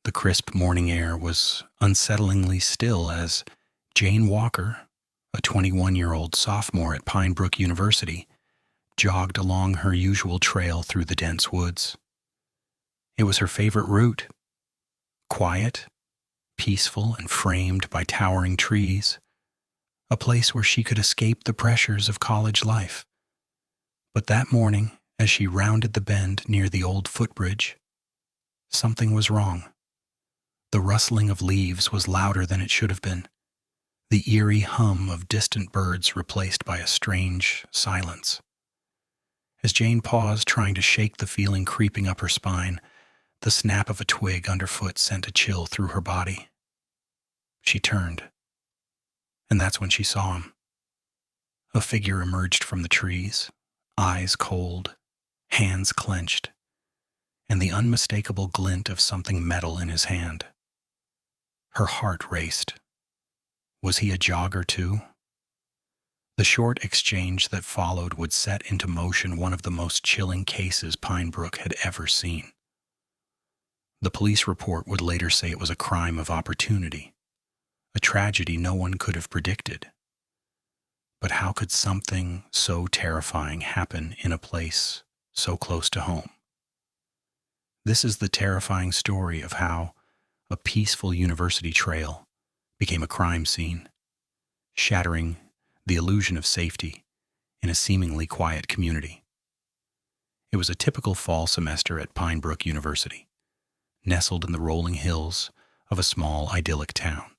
The crisp morning air was unsettlingly still as Jane Walker, a 21-year-old sophomore at Pine Brook University, jogged along her usual trail through the dense woods. It was her favorite route, quiet, peaceful, and framed by towering trees, a place where she could escape the pressures of college life. But that morning, as she rounded the bend near the old footbridge, something was wrong. The rustling of leaves was louder than it should have been, the eerie hum of distant birds replaced by a strange silence. As Jane paused, trying to shake the feeling creeping up her spine, the snap of a twig underfoot sent a chill through her body. She turned, and that's when she saw him. A figure emerged from the trees, eyes cold, hands clenched, and the unmistakable glint of something metal in his hand. Her heart raced. Was he a jogger too? The short exchange that followed would set into motion one of the most chilling cases Pine Brook had ever seen. The police report would later say it was a crime of opportunity, a tragedy no one could have predicted. But how could something so terrifying happen in a place so close to home? This is the terrifying story of how a peaceful university trail became a crime scene, shattering the illusion of safety in a seemingly quiet community. It was a typical fall semester at Pine Brook University, nestled in the rolling hills of a small, idyllic town.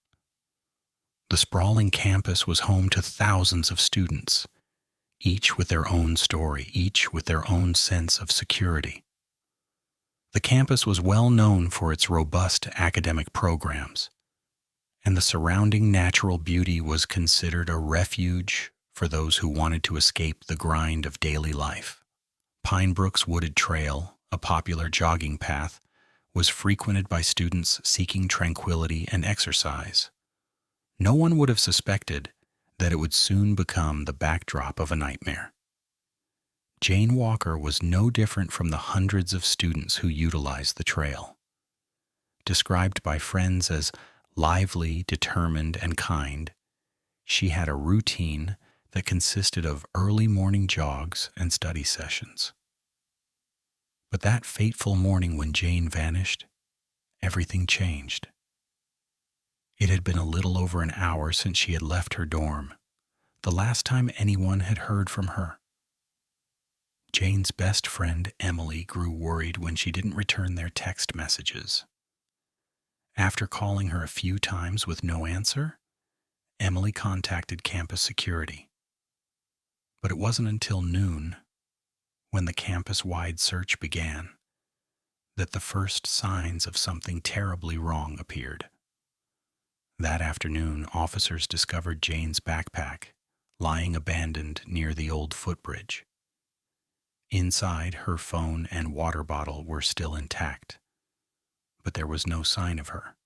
The sprawling campus was home to thousands of students, each with their own story, each with their own sense of security. The campus was well known for its robust academic programs, and the surrounding natural beauty was considered a refuge for those who wanted to escape the grind of daily life. Pine Brook's wooded trail, a popular jogging path, was frequented by students seeking tranquility and exercise. No one would have suspected that it would soon become the backdrop of a nightmare. Jane Walker was no different from the hundreds of students who utilized the trail. Described by friends as lively, determined, and kind, she had a routine that consisted of early morning jogs and study sessions. But that fateful morning when Jane vanished, everything changed. It had been a little over an hour since she had left her dorm, the last time anyone had heard from her. Jane's best friend, Emily, grew worried when she didn't return their text messages. After calling her a few times with no answer, Emily contacted campus security. But it wasn't until noon, when the campus-wide search began, that the first signs of something terribly wrong appeared. That afternoon, officers discovered Jane's backpack lying abandoned near the old footbridge. Inside, her phone and water bottle were still intact, but there was no sign of her.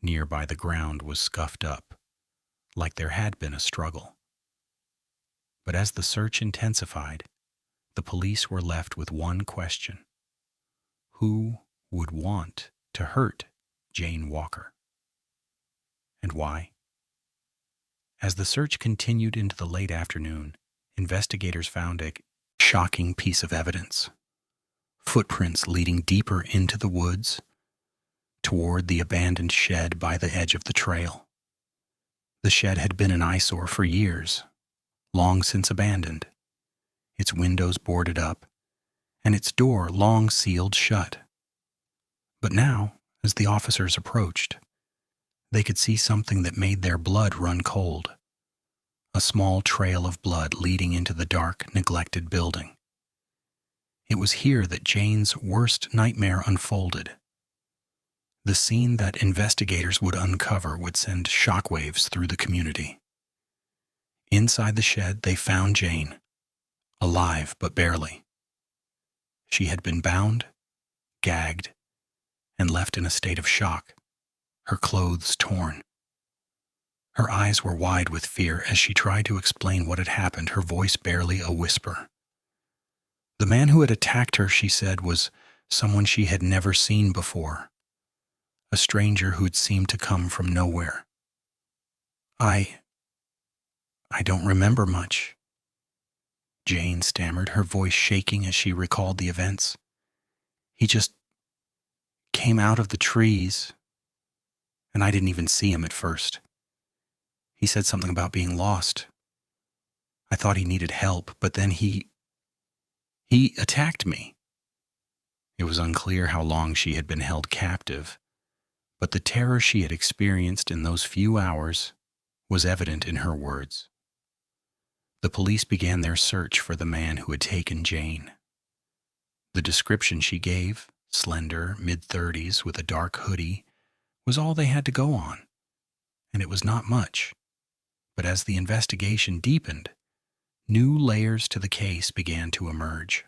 Nearby, the ground was scuffed up, like there had been a struggle. But as the search intensified, the police were left with one question: who would want to hurt Jane Walker? And why? As the search continued into the late afternoon, investigators found a shocking piece of evidence: footprints leading deeper into the woods toward the abandoned shed by the edge of the trail. The shed had been an eyesore for years, long since abandoned, its windows boarded up, and its door long sealed shut. But now, as the officers approached, they could see something that made their blood run cold: a small trail of blood leading into the dark, neglected building. It was here that Jane's worst nightmare unfolded. The scene that investigators would uncover would send shockwaves through the community. Inside the shed, they found Jane, alive but barely. She had been bound, gagged, and left in a state of shock, her clothes torn. Her eyes were wide with fear as she tried to explain what had happened, her voice barely a whisper. The man who had attacked her, she said, was someone she had never seen before, a stranger who'd seemed to come from nowhere. I don't remember much, Jane stammered, her voice shaking as she recalled the events. He just came out of the trees, and I didn't even see him at first. He said something about being lost. I thought he needed help, but then he attacked me. It was unclear how long she had been held captive, but the terror she had experienced in those few hours was evident in her words. The police began their search for the man who had taken Jane. The description she gave, slender, mid-30s with a dark hoodie, was all they had to go on, and it was not much. But as the investigation deepened, new layers to the case began to emerge.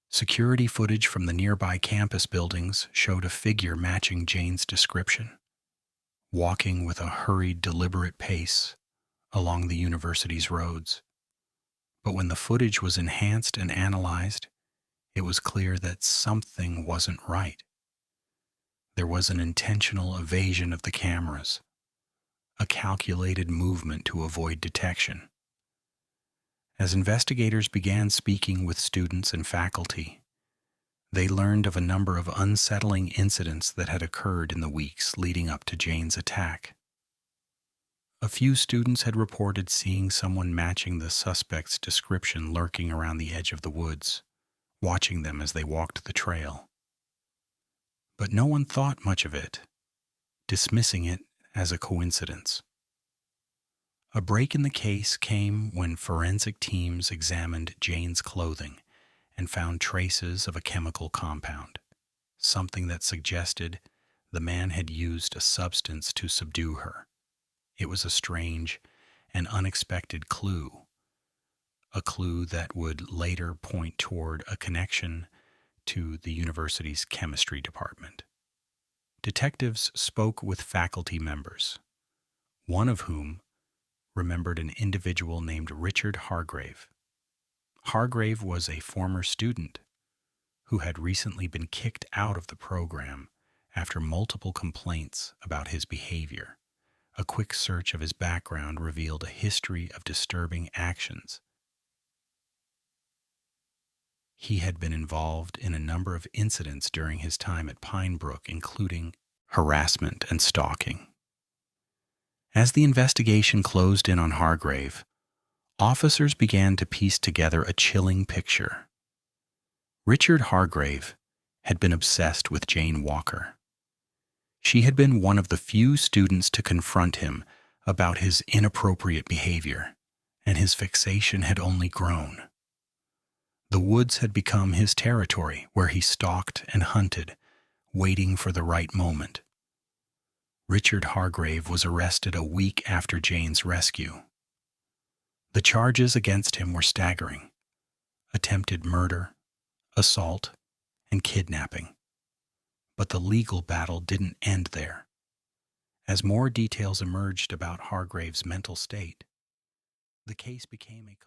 Security footage from the nearby campus buildings showed a figure matching Jane's description, walking with a hurried, deliberate pace along the university's roads. But when the footage was enhanced and analyzed, it was clear that something wasn't right. There was an intentional evasion of the cameras, a calculated movement to avoid detection. As investigators began speaking with students and faculty, they learned of a number of unsettling incidents that had occurred in the weeks leading up to Jane's attack. A few students had reported seeing someone matching the suspect's description lurking around the edge of the woods, watching them as they walked the trail. But no one thought much of it, dismissing it as a coincidence. A break in the case came when forensic teams examined Jane's clothing and found traces of a chemical compound, something that suggested the man had used a substance to subdue her. It was a strange and unexpected clue, a clue that would later point toward a connection to the university's chemistry department. Detectives spoke with faculty members, one of whom remembered an individual named Richard Hargrave. Hargrave was a former student who had recently been kicked out of the program after multiple complaints about his behavior. A quick search of his background revealed a history of disturbing actions. He had been involved in a number of incidents during his time at Pine Brook, including harassment and stalking. As the investigation closed in on Hargrave, officers began to piece together a chilling picture. Richard Hargrave had been obsessed with Jane Walker. She had been one of the few students to confront him about his inappropriate behavior, and his fixation had only grown. The woods had become his territory where he stalked and hunted, waiting for the right moment. Richard Hargrave was arrested a week after Jane's rescue. The charges against him were staggering: attempted murder, assault, and kidnapping. But the legal battle didn't end there. As more details emerged about Hargrave's mental state, the case became a